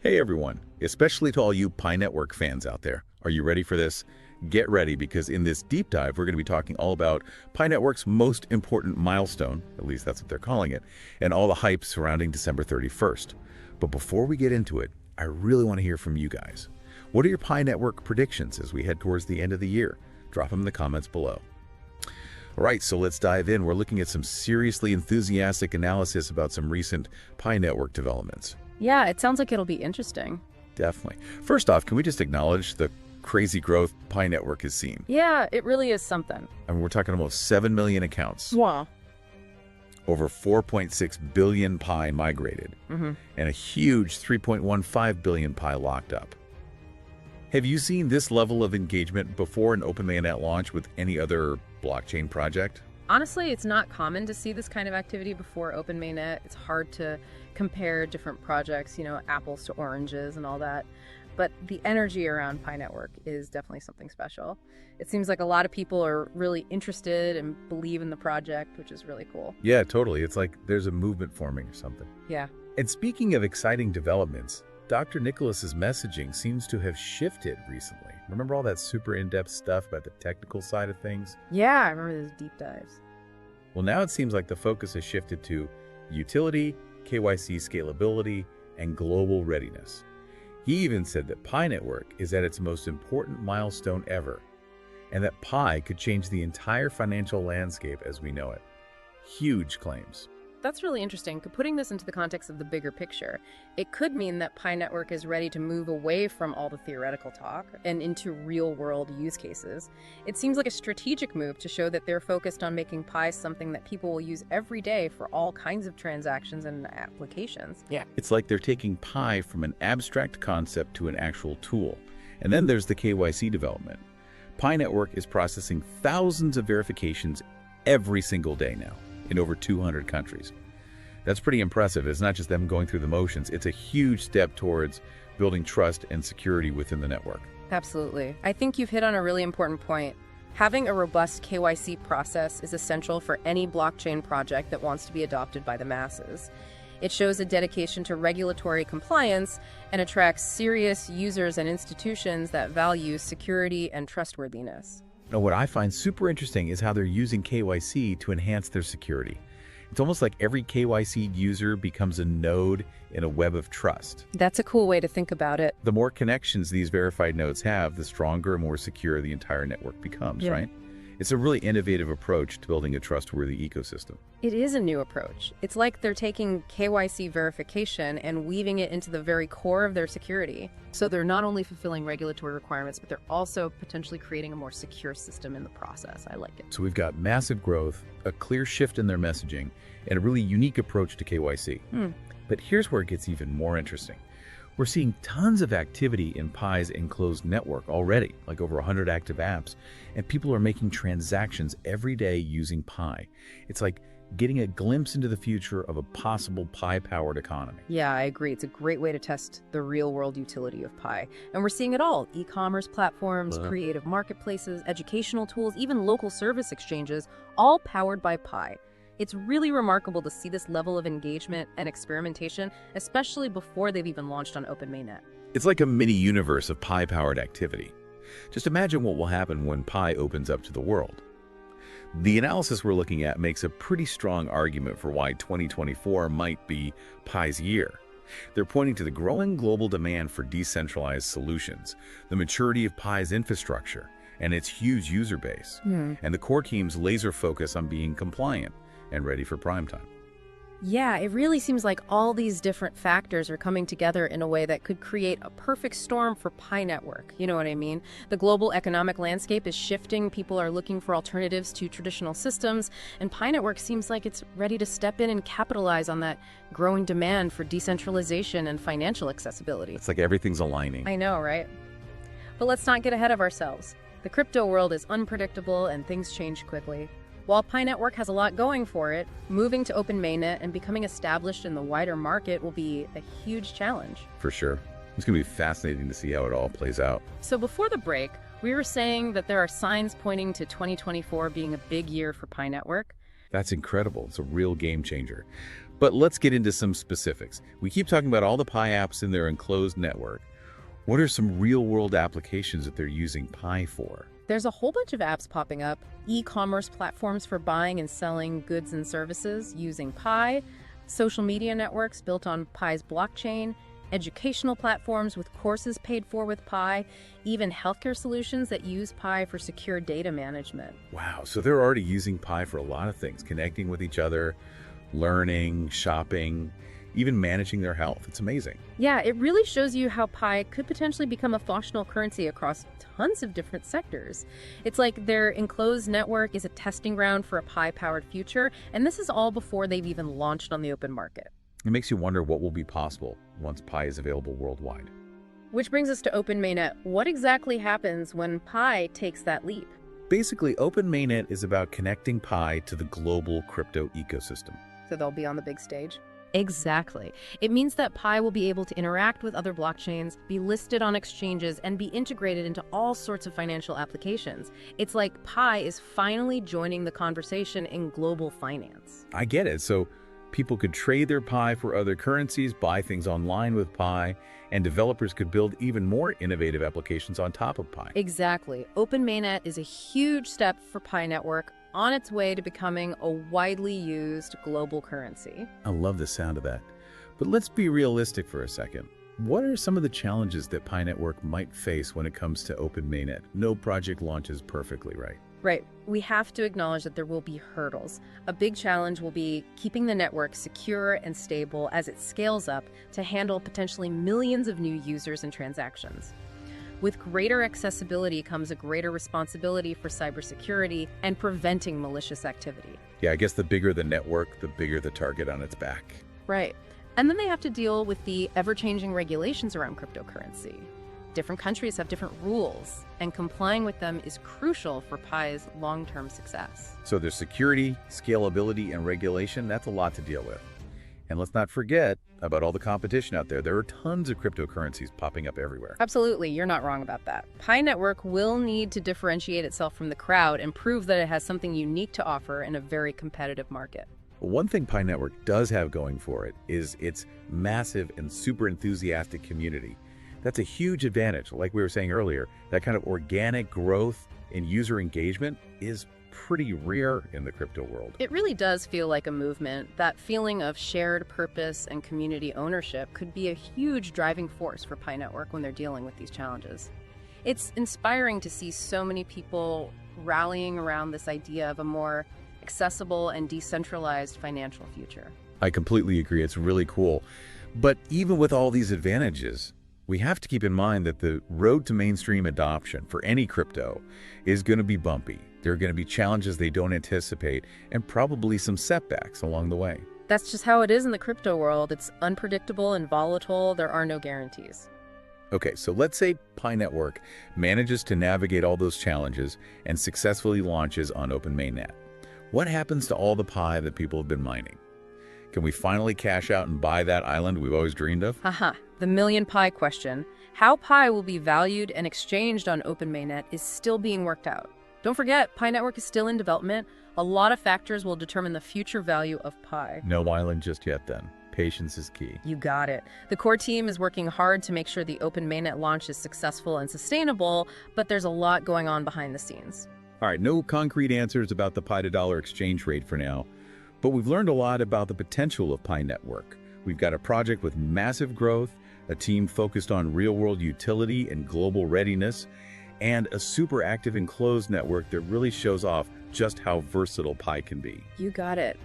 Hey everyone, especially to all you Pi Network fans out there. Are you ready for this? Get ready because in this deep dive, we're going to be talking all about Pi Network's most important milestone, at least that's what they're calling it, and all the hype surrounding December 31st. But before we get into it, I really want to hear from you guys. What are your Pi Network predictions as we head towards the end of the year? Drop them in the comments below. All right, so let's dive in. We're looking at some seriously enthusiastic analysis about some recent Pi Network developments. Yeah, it sounds like it'll be interesting. Definitely. First off, can we just acknowledge the crazy growth Pi Network has seen? Yeah, it really is something. I mean, we're talking almost 7 million accounts, Wow. over 4.6 billion Pi migrated, and a huge 3.15 billion Pi locked up. Have you seen this level of engagement before an OpenMainNet launch with any other blockchain project? Honestly, it's not common to see this kind of activity before OpenMainNet. It's hard to compare different projects, apples to oranges and all that. But the energy around Pi Network is definitely something special. It seems like a lot of people are really interested and believe in the project, which is really cool. Yeah, totally. It's like there's a movement forming or something. Yeah. And speaking of exciting developments, Dr. Nicholas's messaging seems to have shifted recently. Remember all that super in-depth stuff about the technical side of things? Yeah, I remember those deep dives. Well, now it seems like the focus has shifted to utility, KYC scalability, and global readiness. He even said that Pi Network is at its most important milestone ever, and that Pi could change the entire financial landscape as we know it. Huge claims. That's really interesting. Putting this into the context of the bigger picture, it could mean that Pi Network is ready to move away from all the theoretical talk and into real-world use cases. It seems like a strategic move to show that they're focused on making Pi something that people will use every day for all kinds of transactions and applications. Yeah. It's like they're taking Pi from an abstract concept to an actual tool. And then there's the KYC development. Pi Network is processing thousands of verifications every single day now, in over 200 countries. That's pretty impressive. It's not just them going through the motions. It's a huge step towards building trust and security within the network. Absolutely. I think you've hit on a really important point. Having a robust KYC process is essential for any blockchain project that wants to be adopted by the masses. It shows a dedication to regulatory compliance and attracts serious users and institutions that value security and trustworthiness. Now, what I find super interesting is how they're using KYC to enhance their security. It's almost like every KYC user becomes a node in a web of trust. That's a cool way to think about it. The more connections these verified nodes have, the stronger and more secure the entire network becomes, right? It's a really innovative approach to building a trustworthy ecosystem. It is a new approach. It's like they're taking KYC verification and weaving it into the very core of their security. So they're not only fulfilling regulatory requirements, but they're also potentially creating a more secure system in the process. I like it. So we've got massive growth, a clear shift in their messaging, and a really unique approach to KYC. But here's where it gets even more interesting. We're seeing tons of activity in Pi's enclosed network already, like over 100 active apps, and people are making transactions every day using Pi. It's like getting a glimpse into the future of a possible Pi-powered economy. Yeah, I agree. It's a great way to test the real-world utility of Pi. And we're seeing it all. E-commerce platforms, creative marketplaces, educational tools, even local service exchanges, all powered by Pi. It's really remarkable to see this level of engagement and experimentation, especially before they've even launched on OpenMainNet. It's like a mini universe of Pi-powered activity. Just imagine what will happen when Pi opens up to the world. The analysis we're looking at makes a pretty strong argument for why 2024 might be Pi's year. They're pointing to the growing global demand for decentralized solutions, the maturity of Pi's infrastructure, and its huge user base, and the core team's laser focus on being compliant and ready for prime time. Yeah, it really seems like all these different factors are coming together in a way that could create a perfect storm for Pi Network. You know what I mean? The global economic landscape is shifting. People are looking for alternatives to traditional systems, and Pi Network seems like it's ready to step in and capitalize on that growing demand for decentralization and financial accessibility. It's like everything's aligning. I know, right? But let's not get ahead of ourselves. The crypto world is unpredictable and things change quickly. While Pi Network has a lot going for it, moving to OpenMainNet and becoming established in the wider market will be a huge challenge. For sure. It's going to be fascinating to see how it all plays out. So before the break, we were saying that there are signs pointing to 2024 being a big year for Pi Network. That's incredible. It's a real game changer. But let's get into some specifics. We keep talking about all the Pi apps in their enclosed network. What are some real-world applications that they're using Pi for? There's a whole bunch of apps popping up, e-commerce platforms for buying and selling goods and services using Pi, social media networks built on Pi's blockchain, educational platforms with courses paid for with Pi, even healthcare solutions that use Pi for secure data management. Wow, so they're already using Pi for a lot of things, connecting with each other, learning, shopping, even managing their health. It's amazing. Yeah, it really shows you how Pi could potentially become a functional currency across tons of different sectors. It's like their enclosed network is a testing ground for a Pi-powered future, and this is all before they've even launched on the open market. It makes you wonder what will be possible once Pi is available worldwide. Which brings us to OpenMayNet. What exactly happens when Pi takes that leap? Basically, OpenMayNet is about connecting Pi to the global crypto ecosystem. So they'll be on the big stage? Exactly. It means that Pi will be able to interact with other blockchains, be listed on exchanges, and be integrated into all sorts of financial applications. It's like Pi is finally joining the conversation in global finance. I get it. So people could trade their Pi for other currencies, buy things online with Pi, and developers could build even more innovative applications on top of Pi. Exactly. OpenMayNet is a huge step for Pi Network on its way to becoming a widely used global currency. I love the sound of that. But let's be realistic for a second. What are some of the challenges that Pi Network might face when it comes to OpenMayNet? No project launches perfectly, right? Right. We have to acknowledge that there will be hurdles. A big challenge will be keeping the network secure and stable as it scales up to handle potentially millions of new users and transactions. With greater accessibility comes a greater responsibility for cybersecurity and preventing malicious activity. Yeah, I guess the bigger the network, the bigger the target on its back. Right. And then they have to deal with the ever-changing regulations around cryptocurrency. Different countries have different rules, and complying with them is crucial for Pi's long-term success. So there's security, scalability, and regulation. That's a lot to deal with. And let's not forget about all the competition out there. There are tons of cryptocurrencies popping up everywhere. Absolutely, you're not wrong about that. Pi Network will need to differentiate itself from the crowd and prove that it has something unique to offer in a very competitive market. One thing Pi Network does have going for it is its massive and super enthusiastic community. That's a huge advantage. Like we were saying earlier, that kind of organic growth in user engagement is pretty rare in the crypto world. It really does feel like a movement. That feeling of shared purpose and community ownership could be a huge driving force for Pi Network when they're dealing with these challenges. It's inspiring to see so many people rallying around this idea of a more accessible and decentralized financial future. I completely agree. It's really cool. But even with all these advantages, we have to keep in mind that the road to mainstream adoption for any crypto is going to be bumpy. There are going to be challenges they don't anticipate and probably some setbacks along the way. That's just how it is in the crypto world. It's unpredictable and volatile. There are no guarantees. Okay, so let's say Pi Network manages to navigate all those challenges and successfully launches on OpenMayNet. What happens to all the Pi that people have been mining? Can we finally cash out and buy that island we've always dreamed of? Haha, the million Pi question. How Pi will be valued and exchanged on OpenMayNet is still being worked out. Don't forget, Pi Network is still in development. A lot of factors will determine the future value of Pi. No island just yet then. Patience is key. You got it. The core team is working hard to make sure the OpenMayNet launch is successful and sustainable, but there's a lot going on behind the scenes. All right, no concrete answers about the Pi to dollar exchange rate for now, but we've learned a lot about the potential of Pi Network. We've got a project with massive growth, a team focused on real-world utility and global readiness, and a super active enclosed network that really shows off just how versatile Pi can be. You got it.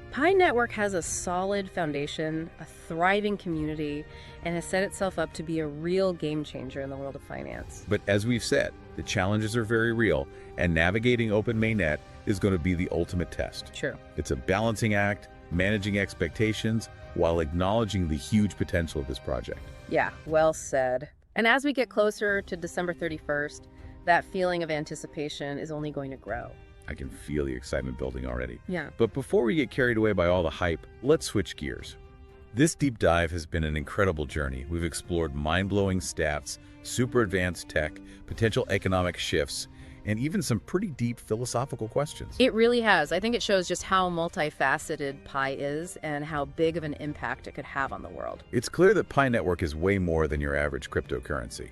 Pi Network has a solid foundation, a thriving community, and has set itself up to be a real game changer in the world of finance. But as we've said, the challenges are very real, and navigating OpenMayNet is going to be the ultimate test. True. It's a balancing act, managing expectations, while acknowledging the huge potential of this project. Yeah, well said. And as we get closer to December 31st, that feeling of anticipation is only going to grow. I can feel the excitement building already. Yeah. But before we get carried away by all the hype, let's switch gears. This deep dive has been an incredible journey. We've explored mind-blowing stats, super advanced tech, potential economic shifts, and even some pretty deep philosophical questions. It really has. I think it shows just how multifaceted Pi is and how big of an impact it could have on the world. It's clear that Pi Network is way more than your average cryptocurrency.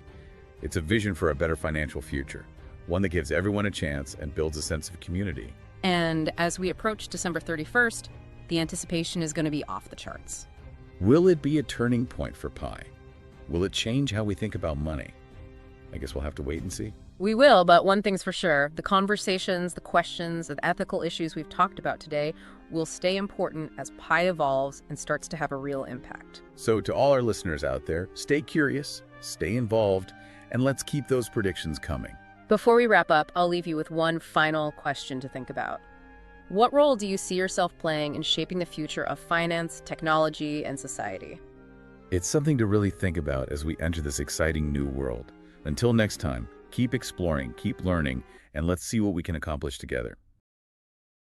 It's a vision for a better financial future, one that gives everyone a chance and builds a sense of community. And as we approach December 31st, the anticipation is going to be off the charts. Will it be a turning point for Pi? Will it change how we think about money? I guess we'll have to wait and see. We will, but one thing's for sure, the conversations, the questions, the ethical issues we've talked about today will stay important as Pi evolves and starts to have a real impact. So to all our listeners out there, stay curious, stay involved, and let's keep those predictions coming. Before we wrap up, I'll leave you with one final question to think about. What role do you see yourself playing in shaping the future of finance, technology, and society? It's something to really think about as we enter this exciting new world. Until next time, keep exploring, keep learning, and let's see what we can accomplish together.